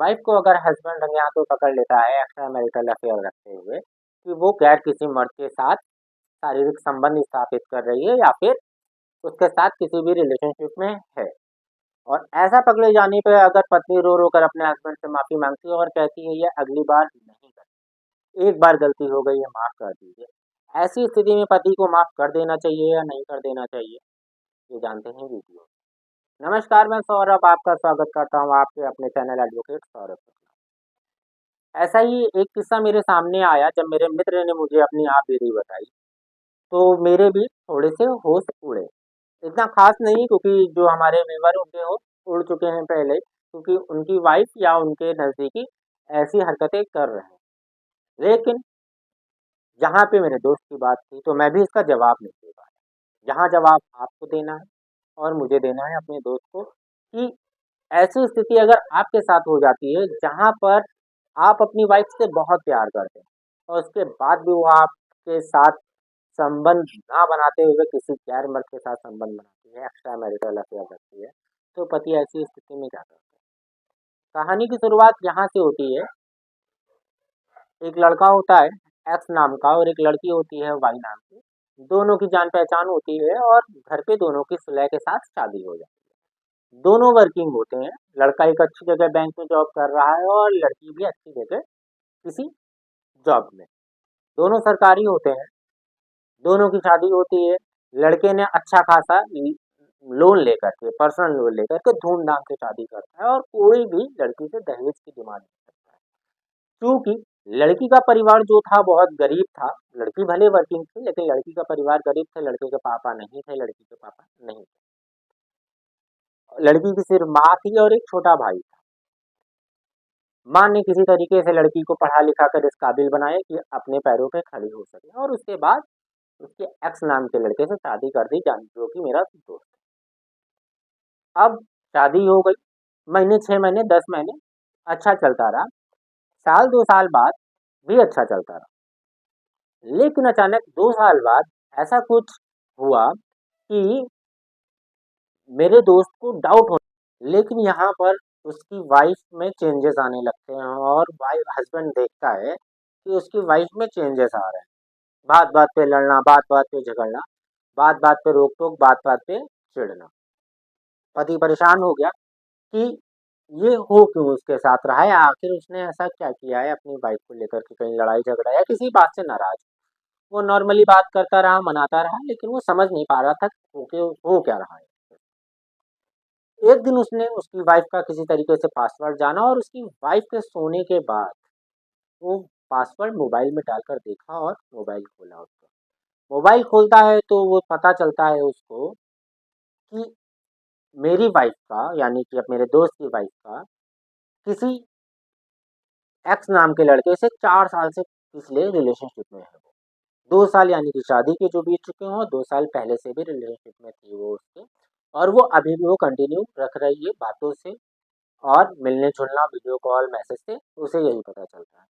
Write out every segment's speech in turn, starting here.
Wife को अगर husband रंगे हाथों पकड़ लेता है एक्स्ट्रा मैरिटल अफेयर रखते हुए कि वो गैर किसी मर्द के साथ शारीरिक संबंध स्थापित कर रही है या फिर उसके साथ किसी भी रिलेशनशिप में है, और ऐसा पकड़े जाने पर अगर पत्नी रो रो कर अपने हस्बैंड से माफी मांगती है और कहती है ये अगली बार नहीं करें, एक बार गलती हो गई है माफ कर दीजिए, ऐसी स्थिति में पति को माफ कर देना चाहिए या नहीं कर देना चाहिए, ये जानते हैं वीडियो। नमस्कार, मैं सौरभ आपका स्वागत करता हूँ आपके अपने चैनल एडवोकेट सौरभ। ऐसा ही एक किस्सा मेरे सामने आया जब मेरे मित्र ने मुझे अपनी आप बीती बताई, तो मेरे भी थोड़े से होश उड़े। इतना खास नहीं क्योंकि जो हमारे व्यूअर होंगे वो उड़ चुके हैं पहले, क्योंकि उनकी वाइफ या उनके नज़दीकी ऐसी हरकतें कर रहे हैं। लेकिन जहाँ पे मेरे दोस्त की बात थी तो मैं भी इसका जवाब नहीं दे पाया। जहाँ जवाब आपको देना है और मुझे देना है अपने दोस्त को कि ऐसी स्थिति अगर आपके साथ हो जाती है जहाँ पर आप अपनी वाइफ से बहुत प्यार करते हैं और उसके बाद भी वो आपके साथ संबंध ना बनाते हुए किसी गैर मर्द के साथ संबंध बनाती है, एक्स्ट्रा मैरिटल अफेयर रखती है, तो पति ऐसी स्थिति में क्या करता है। कहानी की शुरुआत यहाँ से होती है। एक लड़का होता है एक्स नाम का और एक लड़की होती है वाई नाम की। दोनों की जान पहचान होती है और घर पे दोनों की सुलह के साथ शादी हो जाती है। दोनों वर्किंग होते हैं। लड़का एक अच्छी जगह बैंक में जॉब कर रहा है और लड़की भी अच्छी जगह किसी जॉब में। दोनों सरकारी होते हैं। दोनों की शादी होती है। लड़के ने अच्छा खासा लोन लेकर के, पर्सनल लोन लेकर के धूमधाम से शादी करता है और कोई भी लड़की से दहेज की डिमांड नहीं करता है, क्योंकि लड़की का परिवार जो था बहुत गरीब था। लड़की भले वर्किंग थी लेकिन लड़की का परिवार गरीब थे। लड़के के पापा नहीं थे, लड़की के पापा नहीं थे। लड़की की सिर्फ माँ थी और एक छोटा भाई था। माँ ने किसी तरीके से लड़की को पढ़ा लिखा कर इस काबिल बनाया कि अपने पैरों पे खड़ी हो सके, और उसके बाद उसके एक्स नाम के लड़के से शादी कर दी, जान जो कि मेरा दोस्त है। अब शादी हो गई, महीने 6 महीने 10 महीने अच्छा चलता रहा। साल 2 साल बाद भी अच्छा चलता रहा, लेकिन अचानक 2 साल बाद ऐसा कुछ हुआ कि मेरे दोस्त को डाउट हो, लेकिन यहाँ पर उसकी वाइफ में चेंजेस आने लगते हैं और वाइफ हस्बैंड देखता है कि उसकी वाइफ में चेंजेस आ रहे हैं। बात बात पे लड़ना, बात बात पे झगड़ना, बात बात पे रोक टोक, बात बात पे चिढ़ना। पति परेशान हो गया कि ये हो क्यों उसके साथ रहा है, आखिर उसने ऐसा क्या किया है अपनी वाइफ को लेकर के, कहीं लड़ाई झगड़ा या किसी बात से नाराज। वो नॉर्मली बात करता रहा, मनाता रहा, लेकिन वो समझ नहीं पा रहा था कि हो क्या रहा है। एक दिन उसने उसकी वाइफ का किसी तरीके से पासवर्ड जाना और उसकी वाइफ के सोने के बाद वो पासवर्ड मोबाइल में डालकर देखा और मोबाइल खोला उसका। मोबाइल खोलता है तो वो पता चलता है उसको कि मेरी वाइफ का, यानी कि अब मेरे दोस्त की वाइफ का, किसी एक्स नाम के लड़के से 4 साल से पिछले रिलेशनशिप में है वो। 2 साल यानी कि शादी के जो बीत चुके हों, 2 साल पहले से भी रिलेशनशिप में थी वो उसके, और वो अभी भी वो कंटिन्यू रख रही है बातों से और मिलने जुलना, वीडियो कॉल मैसेज से उसे यही पता चलता है।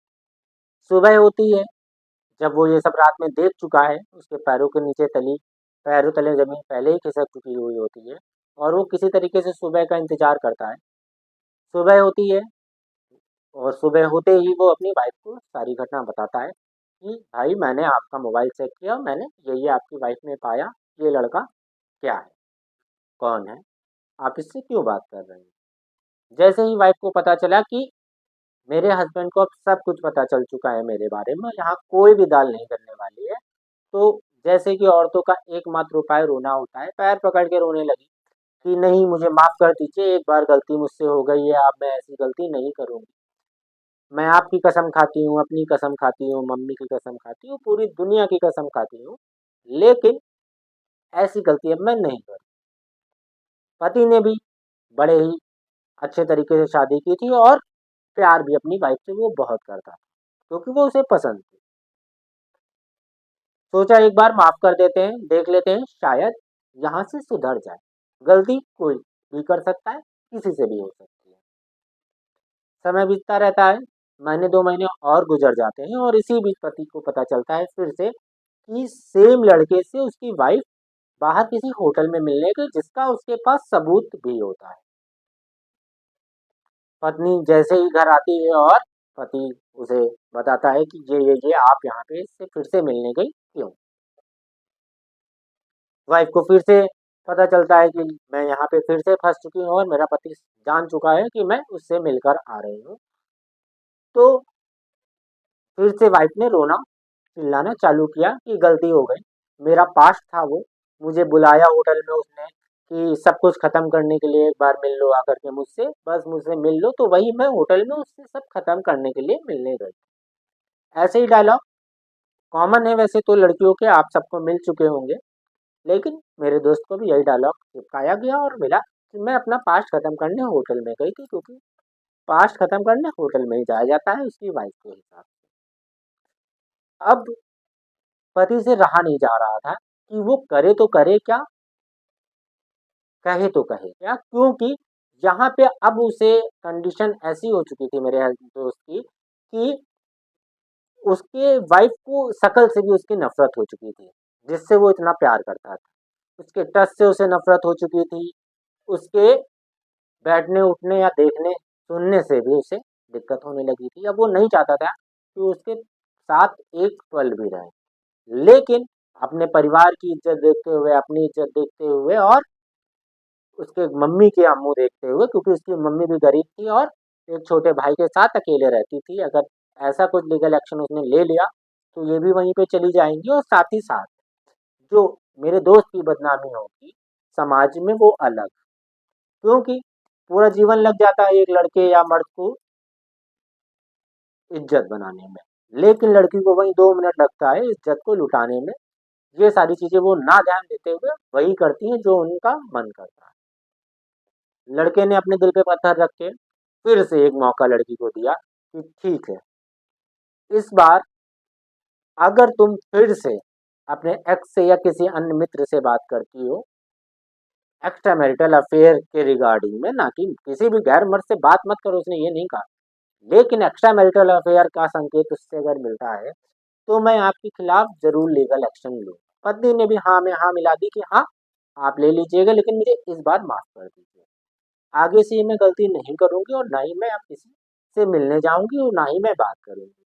सुबह होती है, जब वो ये सब रात में देख चुका है, उसके पैरों तले जमीन पहले ही खिसक चुकी हुई होती है और वो किसी तरीके से सुबह का इंतजार करता है। सुबह होती है और सुबह होते ही वो अपनी वाइफ को सारी घटना बताता है कि भाई मैंने आपका मोबाइल चेक किया, मैंने ये आपकी वाइफ में पाया, ये लड़का क्या है, कौन है, आप इससे क्यों बात कर रहे हैं। जैसे ही वाइफ को पता चला कि मेरे हस्बैंड को अब सब कुछ पता चल चुका है मेरे बारे में, यहाँ कोई भी दाल नहीं करने वाली है, तो जैसे कि औरतों का एकमात्र उपाय रोना होता है, पैर पकड़ के रोने लगी कि नहीं, मुझे माफ़ कर दीजिए, एक बार गलती मुझसे हो गई है, अब मैं ऐसी गलती नहीं करूँगी। मैं आपकी कसम खाती हूँ, अपनी कसम खाती हूँ, मम्मी की कसम खाती हूँ, पूरी दुनिया की कसम खाती हूँ, लेकिन ऐसी गलती अब मैं नहीं करूँ। पति ने भी बड़े ही अच्छे तरीके से शादी की थी और प्यार भी अपनी वाइफ से वो बहुत करता था, क्योंकि वो उसे पसंद थी। सोचा एक बार माफ़ कर देते हैं, देख लेते हैं, शायद यहाँ से सुधर जाए। गलती कोई भी कर सकता है, किसी से भी हो सकती है। समय बीतता रहता है, महीने 2 महीने और गुजर जाते हैं और इसी बीच पति को पता चलता है फिर से कि सेम लड़के से उसकी वाइफ बाहर किसी होटल में मिलने गई, जिसका उसके पास सबूत भी होता है। पत्नी जैसे ही घर आती है और पति उसे बताता है कि ये आप यहाँ पे इससे फिर से मिलने गई क्यों। वाइफ को फिर से पता चलता है कि मैं यहाँ पे फिर से फंस चुकी हूँ और मेरा पति जान चुका है कि मैं उससे मिलकर आ रही हूँ। तो फिर से वाइफ ने रोना चिल्लाना चालू किया कि गलती हो गई, मेरा पास्ट था वो, मुझे बुलाया होटल में उसने कि सब कुछ खत्म करने के लिए एक बार मिल लो आकर के मुझसे, बस मुझसे मिल लो, तो वही मैं होटल में उससे सब खत्म करने के लिए मिलने गई। ऐसे ही डायलॉग कॉमन है वैसे तो लड़कियों के, आप सबको मिल चुके होंगे, लेकिन मेरे दोस्त को भी यही डायलॉग चिपकाया गया और मिला कि मैं अपना पास्ट खत्म करने होटल में गई थी, क्योंकि पास्ट खत्म करने होटल में ही जाया जाता है उसकी वाइफ के हिसाब से। अब पति से रहा नहीं जा रहा था कि वो करे तो करे क्या, कहे तो कहे क्या, क्योंकि यहाँ पे अब उसे कंडीशन ऐसी हो चुकी थी मेरे हेल्थ दोस्त की कि उसके वाइफ को शक्ल से भी उसकी नफरत हो चुकी थी, जिससे वो इतना प्यार करता था। उसके टच से उसे नफरत हो चुकी थी, उसके बैठने उठने या देखने सुनने से भी उसे दिक्कत होने लगी थी। अब वो नहीं चाहता था कि उसके साथ एक पल भी रहे, लेकिन अपने परिवार की इज्जत देखते हुए, अपनी इज्जत देखते हुए और उसके मम्मी के मुँह देखते हुए, क्योंकि उसकी मम्मी भी गरीब थी और एक छोटे भाई के साथ अकेले रहती थी। अगर ऐसा कुछ लीगल एक्शन उसने ले लिया तो ये भी वहीं पे चली जाएंगी और साथ ही साथ जो मेरे दोस्त की बदनामी होगी समाज में वो अलग, क्योंकि पूरा जीवन लग जाता है एक लड़के या मर्द को इज्जत बनाने में, लेकिन लड़की को वही 2 मिनट लगता है इज्जत को लुटाने में। ये सारी चीजें वो ना ध्यान देते हुए वही करती हैं जो उनका मन करता है। लड़के ने अपने दिल पे पत्थर रख के फिर से एक मौका लड़की को दिया कि ठीक है, इस बार अगर तुम फिर से अपने एक्स से या किसी अन्य मित्र से बात करती हो एक्स्ट्रा मैरिटल अफेयर के रिगार्डिंग में, ना कि किसी भी गैर मर्द से बात मत करो, उसने ये नहीं कहा, लेकिन एक्स्ट्रा मैरिटल अफेयर का संकेत उससे अगर मिलता है तो मैं आपके खिलाफ जरूर लीगल एक्शन लूँ। पत्नी ने भी हाँ में हाँ मिला दी कि हाँ आप ले लीजिएगा, लेकिन मुझे इस बार माफ कर दीजिए, आगे से ये मैं गलती नहीं करूंगी और ना ही मैं अब किसी से मिलने जाऊंगी और ना ही मैं बात करूंगी।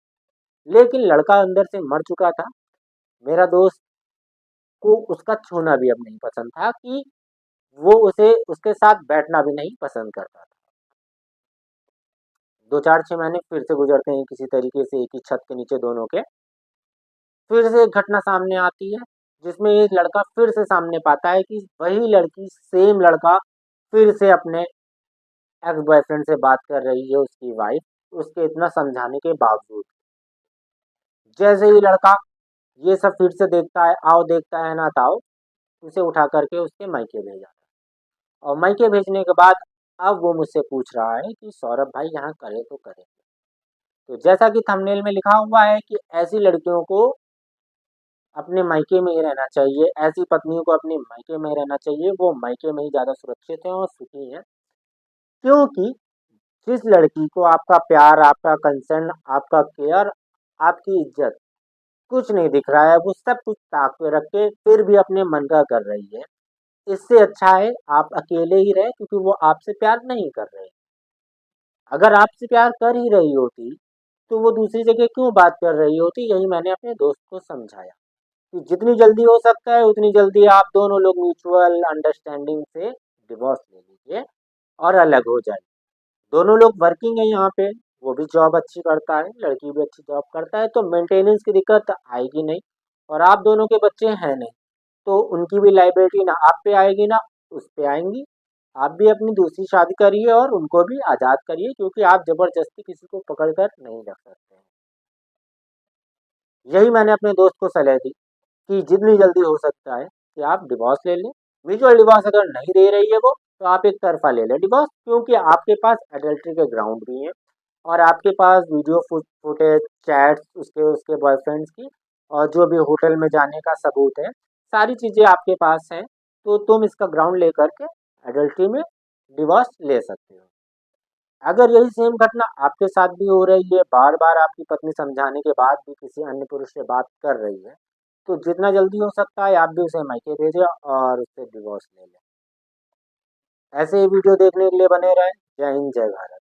लेकिन लड़का अंदर से मर चुका था। मेरा दोस्त को उसका छूना भी अब नहीं पसंद था कि वो उसे उसके साथ बैठना भी नहीं पसंद करता था। 2 4 6 महीने फिर से गुजरते हैं किसी तरीके से एक ही छत के नीचे दोनों के, फिर से एक घटना सामने आती है जिसमें ये लड़का फिर से सामने पाता है कि वही लड़की सेम लड़का फिर से अपने एक्स बॉयफ्रेंड से बात कर रही है, उसकी वाइफ, उसके इतना समझाने के बावजूद। जैसे ही लड़का ये सब फिर से देखता है, आओ देखता है ना ताओ, उसे उठा करके उसके मायके भेजा और मायके भेजने के बाद अब वो मुझसे पूछ रहा है कि सौरभ भाई यहाँ करे तो करे। तो जैसा कि थंबनेल में लिखा हुआ है कि ऐसी लड़कियों को अपने मायके में ही रहना चाहिए, ऐसी पत्नियों को अपने मायके में ही रहना चाहिए, वो मायके में ही ज़्यादा सुरक्षित हैं और सुखी हैं। क्योंकि जिस लड़की को आपका प्यार, आपका कंसर्न, आपका केयर, आपकी इज्जत कुछ नहीं दिख रहा है, वो सब कुछ ताक पे रख के फिर भी अपने मन का कर रही है, इससे अच्छा है आप अकेले ही रहें, क्योंकि वो आपसे प्यार नहीं कर रहे। अगर आपसे प्यार कर ही रही होती तो वो दूसरी जगह क्यों बात कर रही होती, यही मैंने अपने दोस्त को समझाया कि जितनी जल्दी हो सकता है उतनी जल्दी आप दोनों लोग म्यूचुअल अंडरस्टैंडिंग से डिवोर्स ले लीजिए और अलग हो जाए। दोनों लोग वर्किंग है यहाँ पे, वो भी जॉब अच्छी करता है, लड़की भी अच्छी जॉब करता है, तो मेंटेनेंस की दिक्कत आएगी नहीं। और आप दोनों के बच्चे हैं नहीं, तो उनकी भी लाइबिलिटी ना आप पे आएगी ना उस पे आएंगी। आप भी अपनी दूसरी शादी करिए और उनको भी आज़ाद करिए, क्योंकि आप जबरदस्ती किसी को पकड़ कर नहीं रख सकते हैं। यही मैंने अपने दोस्त को सलाह दी कि जितनी जल्दी हो सकता है कि आप डिवोर्स ले लें। म्यूचुअल डिवोर्स अगर नहीं दे रही है वो, तो आप एक तरफा ले लें डिवोर्स, क्योंकि आपके पास एडल्ट्री के ग्राउंड भी हैं और आपके पास वीडियो फुटेज, चैट्स उसके उसके बॉयफ्रेंड्स की और जो भी होटल में जाने का सबूत है, सारी चीज़ें आपके पास हैं, तो तुम इसका ग्राउंड लेकर के एडल्ट्री में डिवोर्स ले सकते हो। अगर यही सेम घटना आपके साथ भी हो रही है, बार बार आपकी पत्नी समझाने के बाद भी किसी अन्य पुरुष से बात कर रही है, तो जितना जल्दी हो सकता है आप भी उसे मायके भेजें और उससे डिवोर्स ले लें। ऐसे ही वीडियो देखने के लिए बने रहें। जय हिंद, जय भारत।